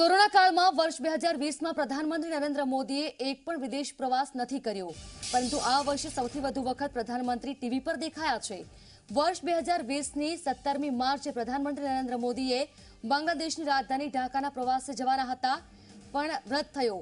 Corona કાળમાં વર્ષ 2020માં પ્રધાનમંત્રી નરેન્દ્ર મોદીએ એક પણ વિદેશ પ્રવાસ નથી કર્યો, પરંતુ આ વર્ષે સૌથી વધુ વખત પ્રધાનમંત્રી ટીવી પર દેખાયા છે। વર્ષ 2020ની 17મી માર્ચે પ્રધાનમંત્રી નરેન્દ્ર મોદીએ બાંગ્લાદેશની રાજધાની ઢાકાના પ્રવાસે જવાના હતા, પણ રદ થયો।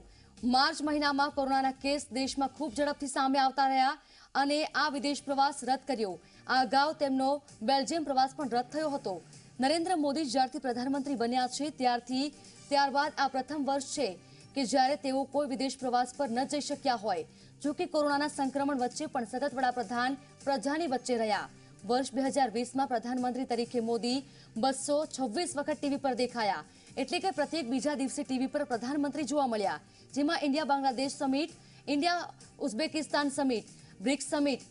માર્ચ મહિનામાં કોરોનાના કેસ દેશમાં ખૂબ ઝડપથી સામે આવતા રહ્યા અને આ વિદેશ પ્રવાસ રદ કર્યો। આ અગાઉ તેમનો બેલ્જિયમ પ્રવાસ પણ રદ થયો હતો। નરેન્દ્ર મોદી જ્યારથી પ્રધાનમંત્રી બન્યા છે ત્યારબાદ આ પ્રથમ વર્ષ છે કે જ્યારે તેઓ કોઈ વિદેશ પ્રવાસ પર ન જઈ શક્યા હોય। જો કે કોરોનાના સંક્રમણ વચ્ચે પણ સતત વડાપ્રધાન પ્રજાની વચ્ચે રહ્યા। વર્ષ 2020માં પ્રધાનમંત્રી તરીકે મોદી 226 વખત ટીવી પર દેખાયા, એટલે કે પ્રત્યેક બીજા દિવસે ટીવી પર પ્રધાનમંત્રી જોવા મળ્યા, જેમાં India Bangladesh summit, India Uzbekistan summit, BRICS summit,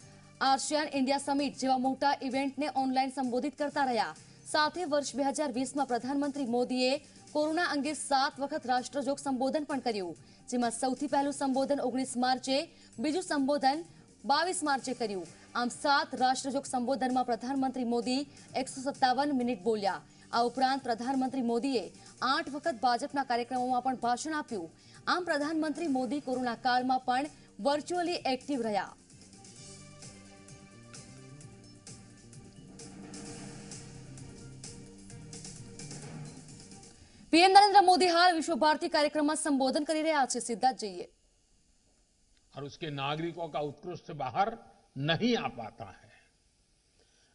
ASEAN India summit જેવા મોટા ઇવેન્ટને ઓનલાઈન સંબોધિત કરતા રહ્યા। સાથે વર્ષ 2020માં પ્રધાનમંત્રી મોદીએ કોરોના અંગે 7 વખત રાષ્ટ્રજોગ સંબોધન પણ કર્યું, જેમાં સૌથી પહેલું સંબોધન 19 માર્ચે, બીજું સંબોધન 22 માર્ચે કર્યું। આમ 7 રાષ્ટ્રજોગ સંબોધનમાં પ્રધાનમંત્રી મોદી 157 મિનિટ બોલ્યા। આ ઉપરાંત પ્રધાનમંત્રી મોદીએ 8 વખત ભાજપના કાર્યક્રમોમાં પણ ભાષણ આપ્યું। આમ પ્રધાનમંત્રી મોદી કોરોના કાળમાં પણ વર્ચ્યુઅલી એક્ટિવ રહ્યા। पीएम नरेंद्र मोदी हाल विश्व भारती कार्यक्रम में संबोधन कर रहे हैं। सीधा जाइए। और उसके नागरिकों का उत्कृष्ट बाहर नहीं आ पाता है।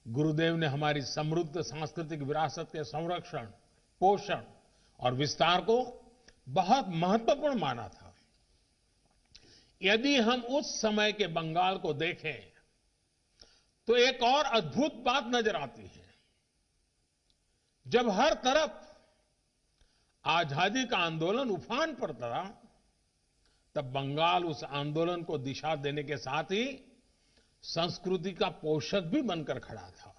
गुरुदेव ने हमारी समृद्ध सांस्कृतिक विरासत के संरक्षण, पोषण और विस्तार को बहुत महत्वपूर्ण माना था। यदि हम उस समय के बंगाल को देखें तो एक और अद्भुत बात नजर आती है। जब हर तरफ आजादी का आंदोलन उफान पर था, तब बंगाल उस आंदोलन को दिशा देने के साथ ही संस्कृति का पोषक भी बनकर खड़ा था।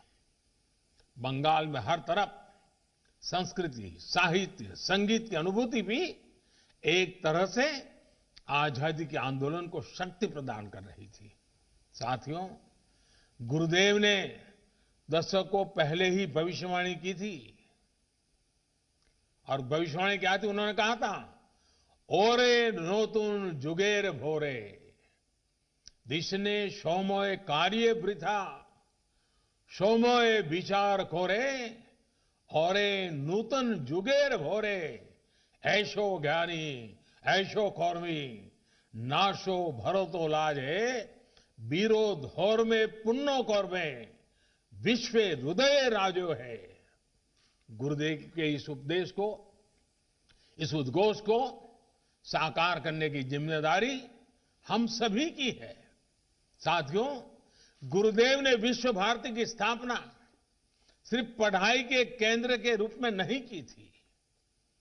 बंगाल में हर तरफ संस्कृति, साहित्य, संगीत की अनुभूति भी एक तरह से आजादी के आंदोलन को शक्ति प्रदान कर रही थी। साथियों, गुरुदेव ने दशकों पहले ही भविष्यवाणी की थी। और भविष्यवाणी क्या थी? उन्होंने कहा था, ओरे नोतुन जुगेर भोरे दिशने सोमोय कार्य वृथा सोमोय विचार खोरे ओरे नूतन जुगेर भोरे ऐशो ज्ञानी ऐशो कौर्मी नाशो भरतो लाजे बीरो धोर में पुन्नो कौर्मे विश्व हृदय राजो है। गुरुदेव के इस उपदेश को, इस उद्घोष को साकार करने की जिम्मेदारी हम सभी की है। साथियों, गुरुदेव ने विश्व भारती की स्थापना सिर्फ पढ़ाई के केंद्र के रूप में नहीं की थी।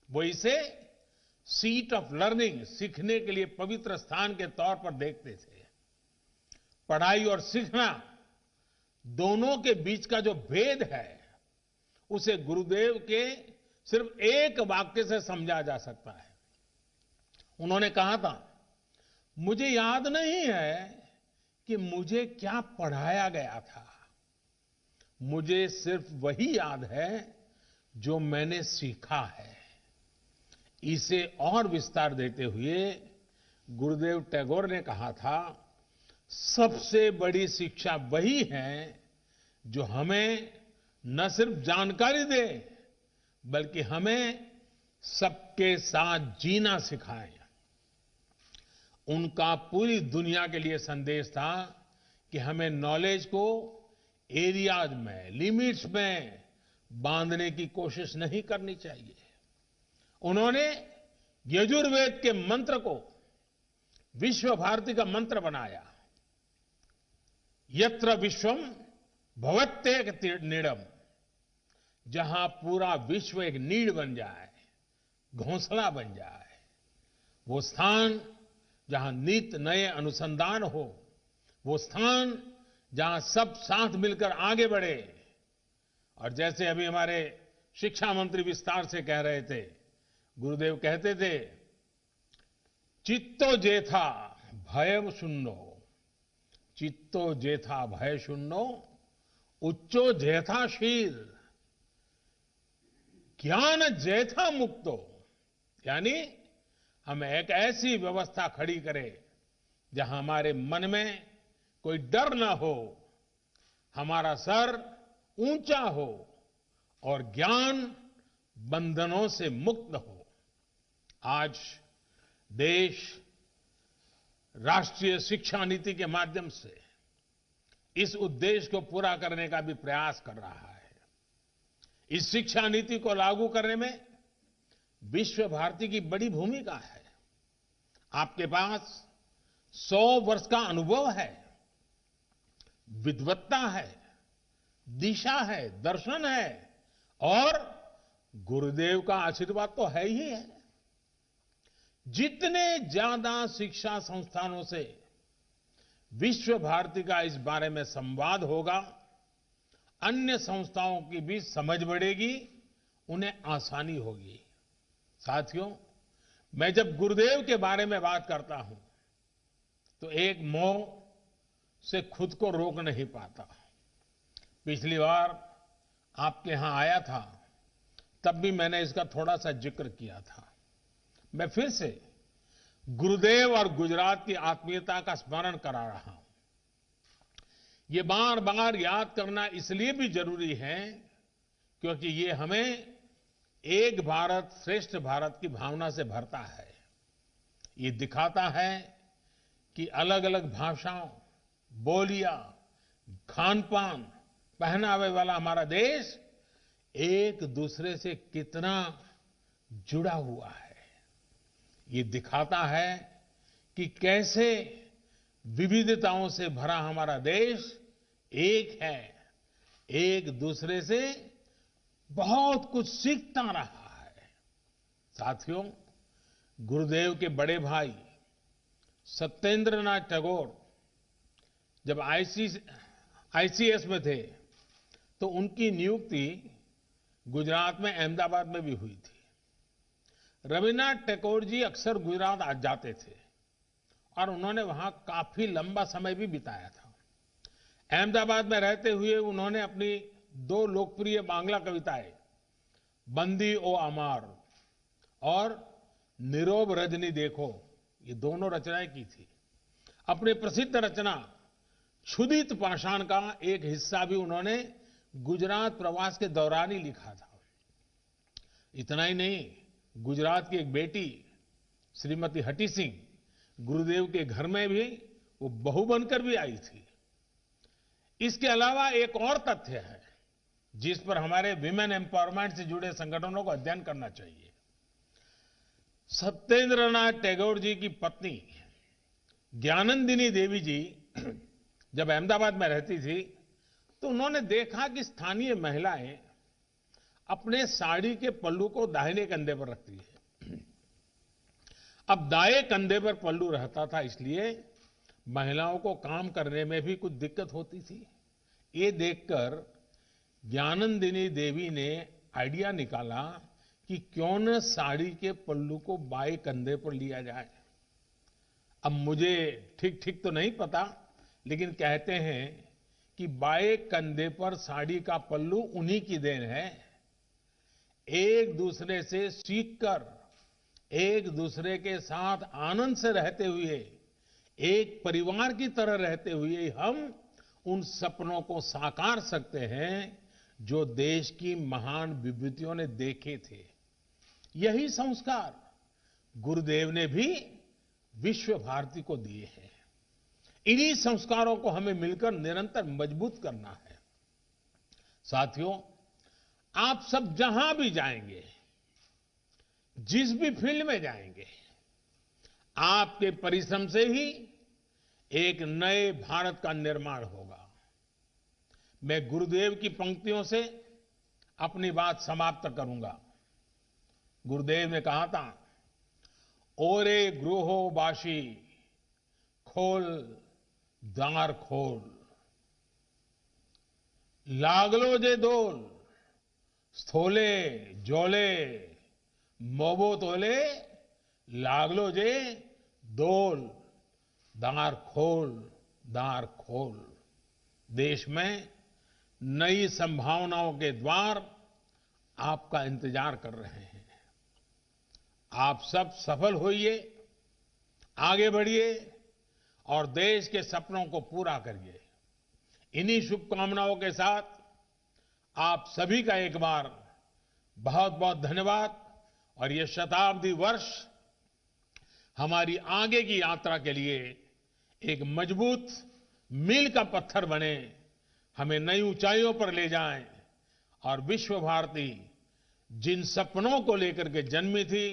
वो इसे सीट ऑफ लर्निंग, सीखने के लिए पवित्र स्थान के तौर पर देखते थे। पढ़ाई और सीखना दोनों के बीच का जो भेद है, उसे गुरुदेव के सिर्फ एक वाक्य से समझा जा सकता है। उन्होंने कहा था, मुझे याद नहीं है कि मुझे क्या पढ़ाया गया था, मुझे सिर्फ वही याद है जो मैंने सीखा है। इसे और विस्तार देते हुए गुरुदेव टैगोर ने कहा था, सबसे बड़ी शिक्षा वही है जो हमें न सिर्फ जानकारी दे, बल्कि हमें सबके साथ जीना सिखाए। उनका पूरी दुनिया के लिए संदेश था कि हमें नॉलेज को एरियाज में, लिमिट्स में बांधने की कोशिश नहीं करनी चाहिए। उन्होंने यजुर्वेद के मंत्र को विश्व भारती का मंत्र बनाया। यत्र विश्वम भवत्येक नीडम, जहां पूरा विश्व एक नीड बन जाए, घोंसला बन जाए, वो स्थान जहां नित नए अनुसंधान हो, वो स्थान जहां सब साथ मिलकर आगे बढ़े। और जैसे अभी हमारे शिक्षा मंत्री विस्तार से कह रहे थे, गुरुदेव कहते थे, चित्तो जेथा भय शून्यो, चित्तो जेथा भय शून्यो उच्चो जेथा शील ज्ञान जैथा मुक्तो। यानी हम एक ऐसी व्यवस्था खड़ी करें जहां हमारे मन में कोई डर ना हो, हमारा सर ऊंचा हो और ज्ञान बंधनों से मुक्त हो। आज देश राष्ट्रीय शिक्षा नीति के माध्यम से इस उद्देश्य को पूरा करने का भी प्रयास कर रहा है। इस शिक्षा नीति को लागू करने में विश्व भारती की बड़ी भूमिका है। आपके पास 100 वर्ष का अनुभव है, विद्वत्ता है, दिशा है, दर्शन है और गुरुदेव का आशीर्वाद तो है ही है। जितने ज्यादा शिक्षा संस्थानों से विश्व भारती का इस बारे में संवाद होगा, अन्य संस्थाओं की भी समझ बढ़ेगी, उन्हें आसानी होगी। साथियों, मैं जब गुरुदेव के बारे में बात करता हूं तो एक मोह से खुद को रोक नहीं पाता। पिछली बार आपके यहां आया था, तब भी मैंने इसका थोड़ा सा जिक्र किया था। मैं फिर से गुरुदेव और गुजरात की आत्मीयता का स्मरण करा रहा हूं। ये बार बार याद करना इसलिए भी जरूरी है क्योंकि ये हमें एक भारत श्रेष्ठ भारत की भावना से भरता है। ये दिखाता है कि अलग अलग भाषाओं, बोलियां, खान पान, पहनावे वाला हमारा देश एक दूसरे से कितना जुड़ा हुआ है। ये दिखाता है कि कैसे विविधताओं से भरा हमारा देश एक है, एक दूसरे से बहुत कुछ सीखता रहा है। साथियों, गुरुदेव के बड़े भाई सत्येंद्रनाथ टैगोर जब आईसीएस में थे तो उनकी नियुक्ति गुजरात में अहमदाबाद में भी हुई थी। रविन्द्रनाथ टैगोर जी अक्सर गुजरात आ जाते थे और उन्होंने वहां काफी लंबा समय भी बिताया था। अहमदाबाद में रहते हुए उन्होंने अपनी 2 लोकप्रिय बांग्ला कविताएं बंदी ओ अमार और नीरोब रजनी देखो, ये दोनों रचनाएं की थी। अपनी प्रसिद्ध रचना क्षुदित पाषाण का एक हिस्सा भी उन्होंने गुजरात प्रवास के दौरान ही लिखा था। इतना ही नहीं, गुजरात की एक बेटी श्रीमती हटी सिंह गुरुदेव के घर में भी वो बहू बनकर भी आई थी। इसके अलावा एक और तथ्य है जिस पर हमारे विमेन एम्पावरमेंट से जुड़े संगठनों को अध्ययन करना चाहिए। सत्येंद्रनाथ टैगोर जी की पत्नी ज्ञानंदिनी देवी जी जब अहमदाबाद में रहती थी तो उन्होंने देखा कि स्थानीय महिलाएं अपने साड़ी के पल्लू को दाहिने कंधे पर रखती है। अब दाएं कंधे पर पल्लू रहता था, इसलिए महिलाओं को काम करने में भी कुछ दिक्कत होती थी। ये देखकर ज्ञानंदिनी देवी ने आइडिया निकाला कि क्यों न साड़ी के पल्लू को बाएं कंधे पर लिया जाए। अब मुझे ठीक ठीक तो नहीं पता, लेकिन कहते हैं कि बाएं कंधे पर साड़ी का पल्लू उन्हीं की देन है। एक दूसरे से सीखकर, एक दूसरे के साथ आनंद से रहते हुए, एक परिवार की तरह रहते हुए हम उन सपनों को साकार सकते हैं जो देश की महान विभूतियों ने देखे थे। यही संस्कार गुरुदेव ने भी विश्व भारती को दिए हैं। इन्हीं संस्कारों को हमें मिलकर निरंतर मजबूत करना है। साथियों, आप सब जहां भी जाएंगे, जिस भी फील्ड में जाएंगे, आपके परिश्रम से ही एक नए भारत का निर्माण होगा। मैं गुरुदेव की पंक्तियों से अपनी बात समाप्त करूंगा। गुरुदेव ने कहा था, ओरे गृहो बाशी खोल द्वार खोल, लागलो जे दोल स्थोले जोले मोबो तोले, लागलो जे दोल दार खोल दार खोल। देश में नई संभावनाओं के द्वार आपका इंतजार कर रहे हैं। आप सब सफल होइए, आगे बढ़िए और देश के सपनों को पूरा करिए। इन्हीं शुभकामनाओं के साथ आप सभी का एक बार बहुत बहुत धन्यवाद। और ये शताब्दी वर्ष हमारी आगे की यात्रा के लिए एक मजबूत मील का पत्थर बने, हमें नई ऊंचाइयों पर ले जाएं और विश्व भारती जिन सपनों को लेकर के जन्मी थी,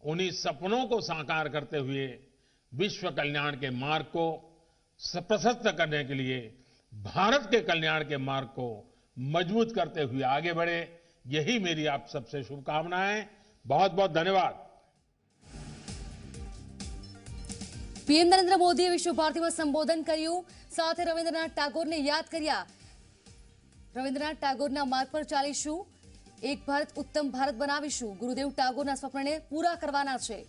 उन्हीं सपनों को साकार करते हुए विश्व कल्याण के मार्ग को प्रशस्त करने के लिए भारत के कल्याण के मार्ग को मजबूत करते हुए आगे बढ़े। यही मेरी आप सबसे शुभकामनाएं। बहुत बहुत धन्यवाद। પીએમ નરેન્દ્ર મોદીએ વિશ્વ ભારતીમાં સંબોધન કર્યું, સાથે રવિન્દ્રનાથ ટાગોરને યાદ કર્યા। રવિન્દ્રનાથ ટાગોરના માર્ગ પર ચાલીશું, એક ભારત ઉત્તમ ભારત બનાવીશું। ગુરુદેવ ટાગોરના સ્વપ્નને પૂરા કરવાના છે।